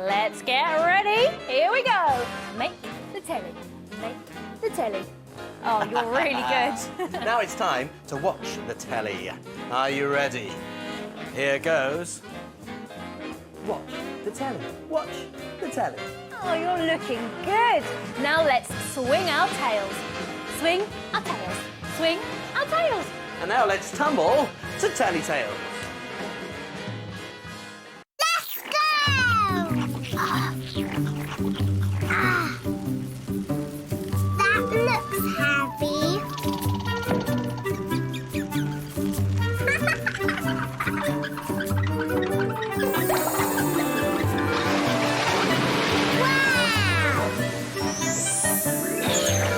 Let's get ready. Here we go. Make the telly. Make the telly. Oh, you're really good. Now it's time to watch the telly. Are you ready? Here goes. Watch the telly. Watch the telly. Oh, you're looking good. Now let's swing our tails. Swing our tails. Swing our tails. And now let's tumble to Tellytales. Let's go! That looks heavy. Wow!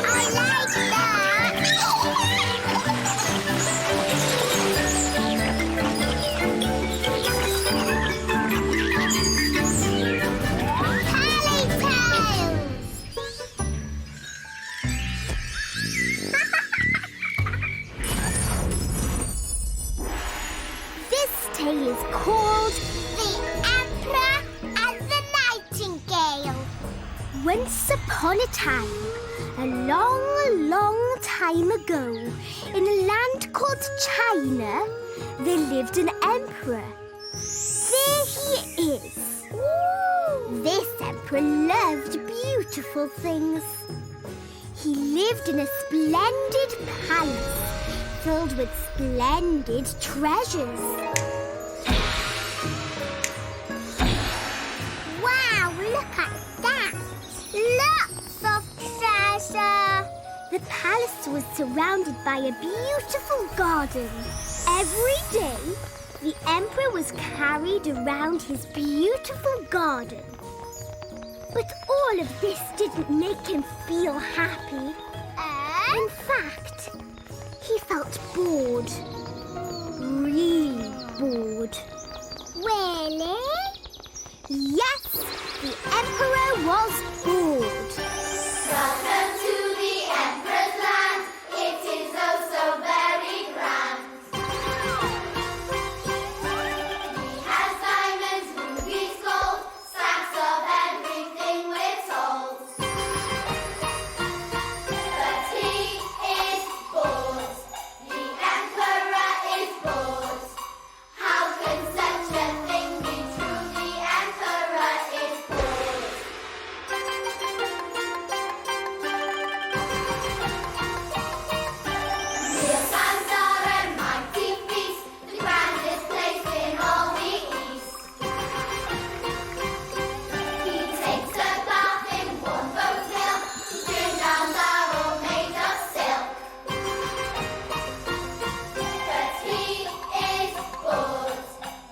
I like that! This tale is called The Emperor and the Nightingale. Once upon a time, a long, long time ago, in a land called China, there lived an emperor. There he is. This emperor loved beautiful things. He lived in a splendid palace filled with splendid treasures. Wow, look at that! Lots of treasure! The palace was surrounded by a beautiful garden. Every day, the emperor was carried around his beautiful garden. But all of this didn't make him feel happy. In fact, he felt bored. Really bored. Really? Yes, the emperor was bored. Welcome to the Emperor's land. It is oh so very grand. He has diamonds, rubies, gold, stacks of everything we're told. But he is bored. The Emperor is bored. How can such a thing be true? The Emperor is bored. Real times are a mighty feast, the grandest place in all the East. He takes a bath in warm goat's milk, his gowns are all made of silk. But he is bored,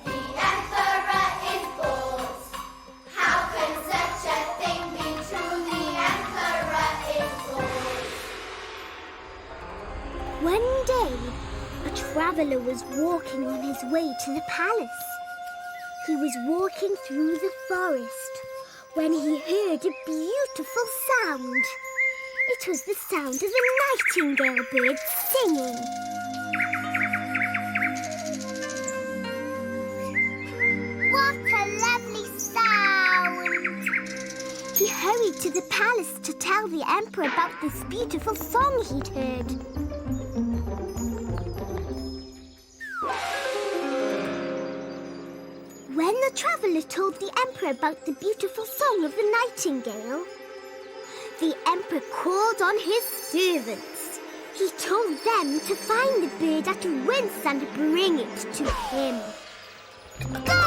the Emperor is bored. How can such a thing be true? The Emperor is bored. One day, a traveller was walking on his way to the palace. He was walking through the forest when he heard a beautiful sound. It was the sound of a nightingale bird singing. What a lovely sound! He hurried to the palace to tell the emperor about this beautiful song he'd heard. When the traveller told the emperor about the beautiful song of the nightingale, the emperor called on his servants. He told them to find the bird at once and bring it to him. Go!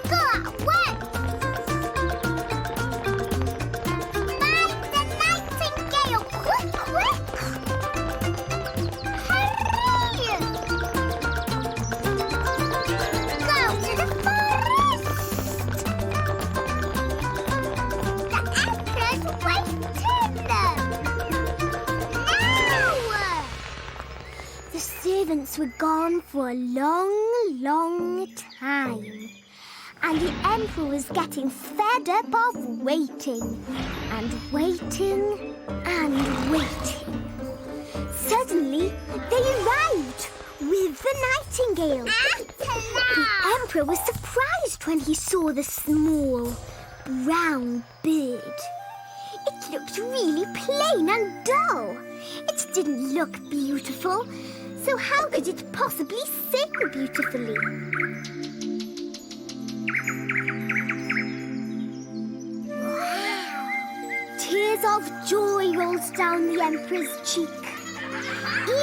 Go at once! Find the nightingale! Quick, quick! Hurry! Go to the forest! The emperor's waiting! Now! The servants were gone for a long, long time. And the emperor was getting fed up of waiting and waiting and waiting. Suddenly, they arrived with the nightingale. The Emperor was surprised when he saw the small, brown bird. It looked really plain and dull. It didn't look beautiful, so how could it possibly sing beautifully? Tears of joy rolled down the Emperor's cheek.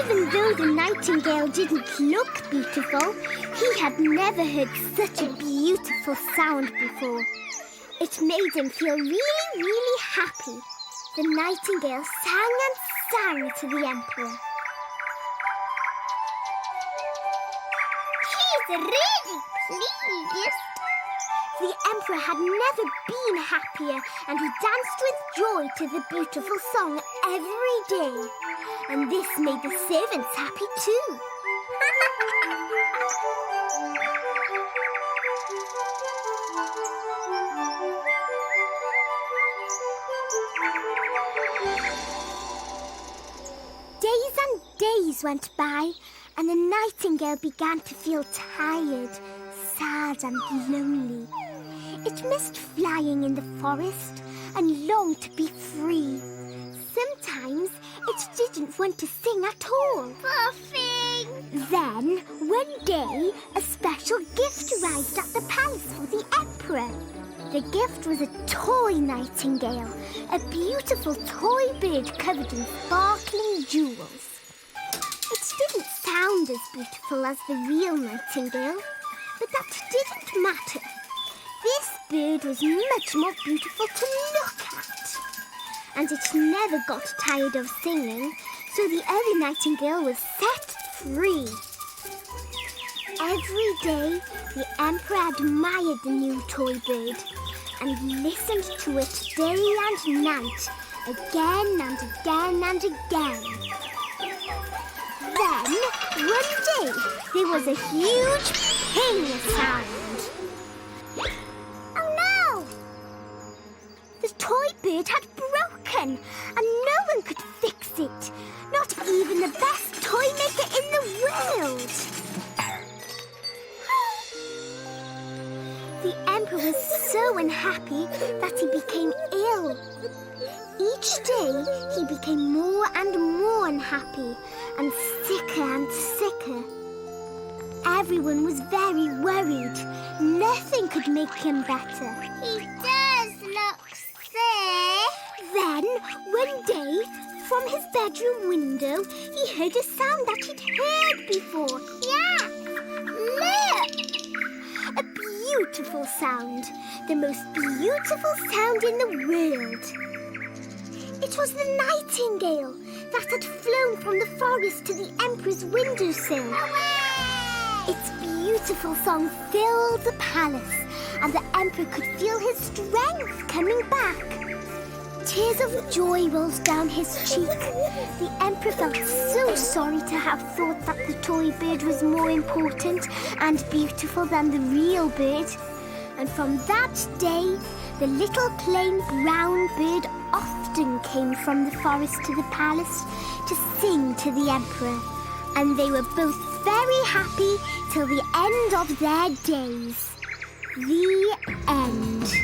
Even though the nightingale didn't look beautiful, he had never heard such a beautiful sound before. It made him feel really, really happy. The nightingale sang and sang to the Emperor. He's really pleased. The Emperor had never been happier, and he danced with joy to the beautiful song every day. And this made the servants happy too. Days and days went by, and the nightingale began to feel tired, sad and lonely. It missed flying in the forest and longed to be free. Sometimes it didn't want to sing at all. Poor thing! Then, one day, a special gift arrived at the palace for the Emperor. The gift was a toy nightingale, a beautiful toy bird covered in sparkling jewels. It didn't sound as beautiful as the real nightingale, but that didn't matter. This bird was much more beautiful to look at. And it never got tired of singing, so the other nightingale was set free. Every day, the Emperor admired the new toy bird and listened to it day and night, again and again and again. Then, one day, there was a huge ping sound. Oh no! The toy bird had broken, and no one could fix it. Not even the best toy maker in the world. The Emperor was so unhappy that he became ill. Each day, he became more and more unhappy, and sicker. Everyone was very worried. Nothing could make him better. He does look sick. Then, one day, from his bedroom window, he heard a sound that he'd heard before. Yeah, look! A beautiful sound. The most beautiful sound in the world. It was the nightingale that had flown from the forest to the Emperor's windowsill. Hooray! Its beautiful song filled the palace, and the Emperor could feel his strength coming back. Tears of joy rolled down his cheek. The Emperor felt so sorry to have thought that the toy bird was more important and beautiful than the real bird. And from that day, the little plain brown bird often came from the forest to the palace to sing to the Emperor. And they were both very happy till the end of their days. The end.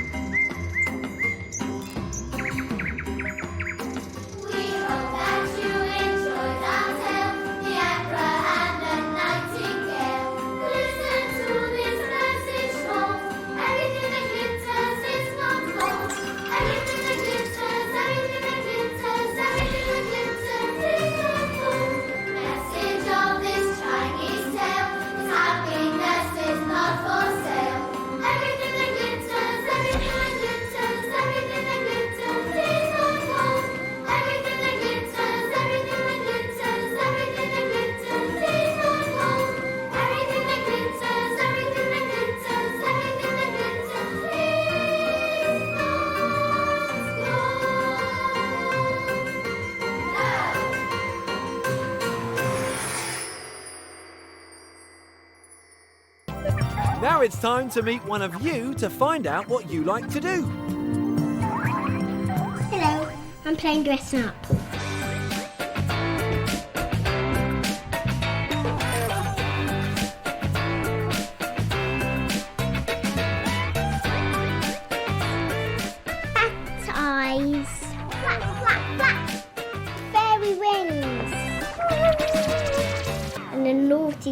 We hope that you enjoyed our tale, The Emperor and the Nightingale. Listen to this message told. Everything that glitters is not gold. Everything that glitters, everything that glitters, everything that glitters is not gold. Message of this Chinese tale is happiness is not for sale. Everything that glitters, everything that glitters, everything that glitters is not gold. Everything that glitters, everything that glitters, everything that glitters is not gold. Everything that glitters, everything that glitters, everything that glitters is not gold. Now it's time to meet one of you to find out what you like to do. Hello, I'm playing dressing up.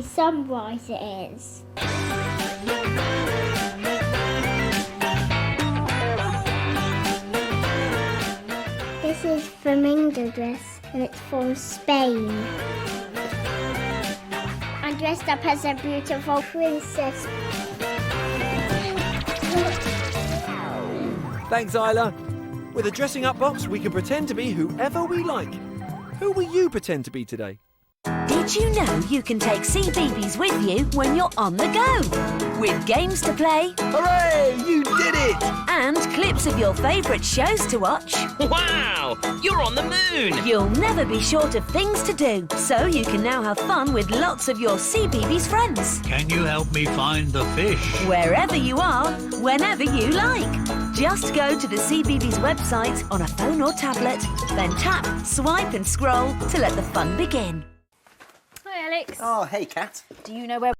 lovely sunrise it is. This is flamingo dress and it's from Spain. I'm dressed up as a beautiful princess. Thanks, Isla. With a dressing up box, we can pretend to be whoever we like. Who will you pretend to be today? Did you know you can take CBeebies with you when you're on the go? With games to play Hooray! You did it! and clips of your favourite shows to watch, Wow! You're on the moon! you'll never be short of things to do. So you can now have fun with lots of your CBeebies friends. Can you help me find the fish? Wherever you are, whenever you like. Just go to the CBeebies website on a phone or tablet, then tap, swipe and scroll to let the fun begin. Hi, Alex. Oh, hey, Cat. Do you know where